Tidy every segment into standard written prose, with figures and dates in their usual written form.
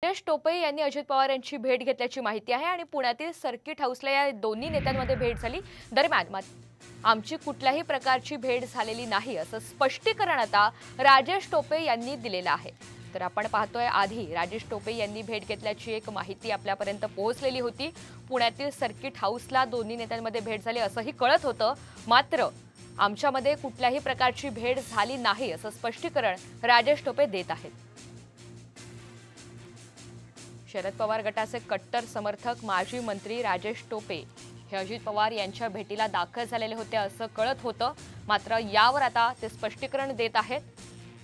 राजेश टोपे यांनी अजित पवार यांची भेट घेतल्याची माहिती आहे आणि पुण्यातील सर्किट हाऊसला या दोन्ही नेत्यांमध्ये भेट झाली। दरम्यान आमची कुठल्याही प्रकारची भेट झालेली नाही असं स्पष्टीकरण आता राजेश टोपे यांनी दिलेलं आहे। तर आपण पाहतोय आधी राजेश टोपे यांनी भेट घेतल्याची एक माहिती आपल्यापर्यंत पोहोचलेली होती। पुण्यातील सर्किट हाऊसला दोन्ही नेत्यांमध्ये भेट झाली असंही कळत होतं, मात्र आमच्यामध्ये कुठल्याही प्रकारची भेट झाली नाही असं स्पष्टीकरण राजेश टोपे देत आहेत। शरद पवार गटाचे कट्टर समर्थक माजी मंत्री राजेश टोपे हे अजित पवार यांच्या भेटीला दाखल झालेले होते असं कळत होतं, मात्र यावर आता ते स्पष्टीकरण देत आहेत।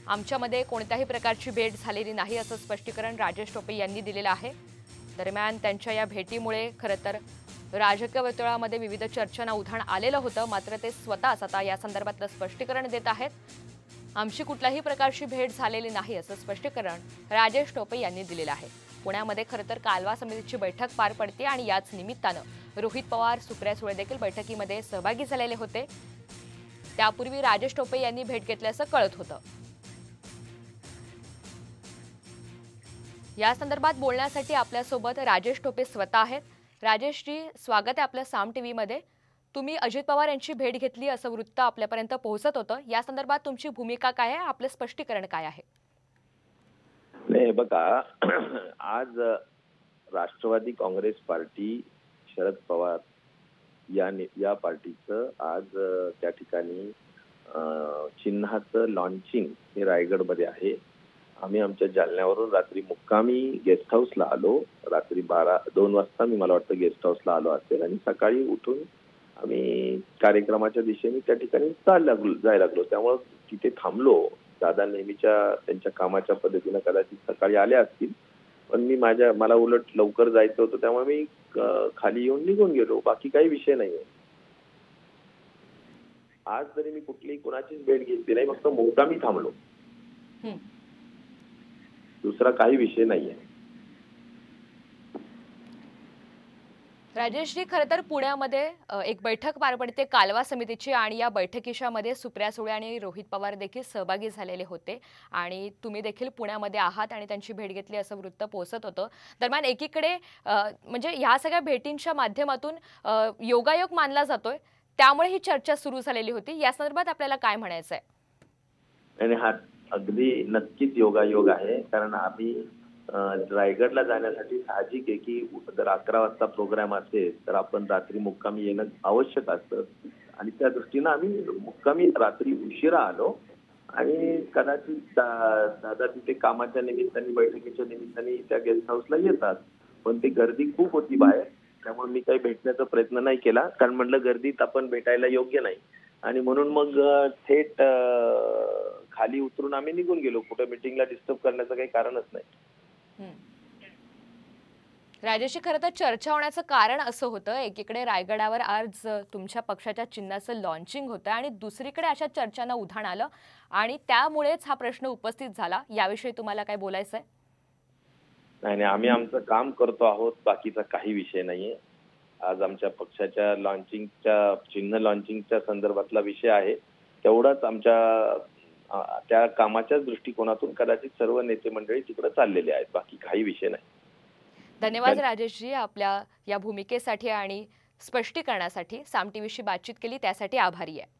आमच्यामध्ये कोणत्याही प्रकारची भेट झालेली नाही असं स्पष्टीकरण राजेश टोपे यांनी दिलेलं आहे। दरम्यान त्यांच्या या भेटीमुळे खरं तर राजकीय वर्तुळामध्ये विविध चर्चांना उधाण आलेलं होतं, मात्र ते स्वतःच आता या संदर्भातलं स्पष्टीकरण देत आहेत। आमची कुठल्याही प्रकारची भेट झालेली नाही असं स्पष्टीकरण राजेश टोपे यांनी दिलेलं आहे। पुण्यामध्ये खरं तर कालवा समितीची बैठक पार पडते आणि याच निमित्तानं रोहित पवार, सुप्रिया सुळे देखील बैठकीमध्ये सहभागी झालेले होते। त्यापूर्वी राजेश टोपे यांनी भेट घेतल्याचं कळत होतं। या संदर्भात बोलण्यासाठी आपल्यासोबत राजेश टोपे स्वतः आहेत। राजेशजी, स्वागत आहे आपल्या साम टीव्हीमध्ये। तुम्ही अजित पवार यांची भेट घेतली असं वृत्त आपल्यापर्यंत पोहोचत होतं, या संदर्भात तुमची भूमिका काय आहे, आपलं स्पष्टीकरण काय आहे? नाही बघा, आज राष्ट्रवादी काँग्रेस पार्टी, शरद पवार या पार्टीचं आज त्या ठिकाणी चिन्हाचं लॉन्चिंग हे रायगडमध्ये आहे। आम्ही आमच्या जालन्यावरून रात्री मुक्कामी गेस्ट हाऊसला आलो। रात्री 2 वाजता मला वाटतं गेस्ट हाऊसला आलो असेल आणि सकाळी उठून आम्ही कार्यक्रमाच्या दिशेने त्या ठिकाणी जायला लागलो। त्यामुळे तिथे थांबलो। दादा नेहमीच्या त्यांच्या कामाच्या पद्धतीने कदाचित सकाळी आले असतील, पण मला उलट लवकर जायचं होतं, त्यामुळे मी खाली येऊन निघून गेलो। बाकी काही विषय नाहीये। आज जरी मी कुठलीही कुणाचीच भेट घेतली नाही, फक्त मुक्कामी थांबलो, दुसरा काही विषय नाहीये। राजेशजी, खरं तर पुण्यामध्ये एक बैठक पार पडते कालवा समितीची आणि या बैठकीमध्ये सुप्रिया सुळे आणि रोहित पवार देखील सहभागी झालेले होते आणि तुम्ही देखील पुण्यामध्ये आहात आणि त्यांची भेट घेतली असं वृत्त पोहोचत होतं। दरम्यान एकीकडे म्हणजे ह्या सगळ्या भेटींच्या माध्यमातून योगायोग मानला जातोय, त्यामुळे ही चर्चा सुरू झालेली होती। या संदर्भात आपल्याला काय म्हणायचं आहे? आणि हा अगदी नक्कीच योगायोग आहे, कारण आम्ही रायगडला जाण्यासाठी साहजिक आहे की जर 11 वाजता प्रोग्राम असेल तर आपण रात्री मुक्कामी येणं आवश्यक असतं आणि त्या दृष्टीनं आम्ही मुक्कामी रात्री उशिरा आलो आणि कदाचित दादा तिथे कामाच्या निमित्ताने, बैठकीच्या निमित्ताने त्या गेस्ट हाऊसला येतात, पण ती गर्दी खूप होती बाहेर, त्यामुळे मी काही भेटण्याचा प्रयत्न नाही केला, कारण म्हटलं गर्दीत आपण भेटायला योग्य नाही आणि म्हणून मग थेट खाली उतरून आम्ही निघून गेलो। कुठे मीटिंगला डिस्टर्ब करण्याचं काही कारणच नाही। राजेशजी, खरं तर चर्चा होण्याचं कारण असं होतं, एकीकडे रायगडावर आज तुमच्या पक्षाच्या चिन्हाचं लॉन्चिंग होतं आणि दुसरीकडे अशा चर्चांना उधाण आलं आणि त्यामुळेच हा प्रश्न उपस्थित झाला। याविषयी तुम्हाला काय बोलायचं आहे? नाही, आम्ही आमचं काम करतो आहोत, बाकीचा काही विषय नाहीये। आज आमच्या पक्षाच्या चिन्ह लॉन्चिंगच्या संदर्भातला विषय आहे, तेवढाच आमच्या त्या कामाच्या दृष्टिकोनातून कदाचित सर्व नेते मंडळी तिकडे चाललेले आहेत, बाकी काही विषय नाही। धन्यवाद राजेशजी, आपल्या या भूमिकेसाठी आणि स्पष्टीकरणासाठी। साम टीव्हीशी बातचीत केली त्यासाठी आभारी आहे।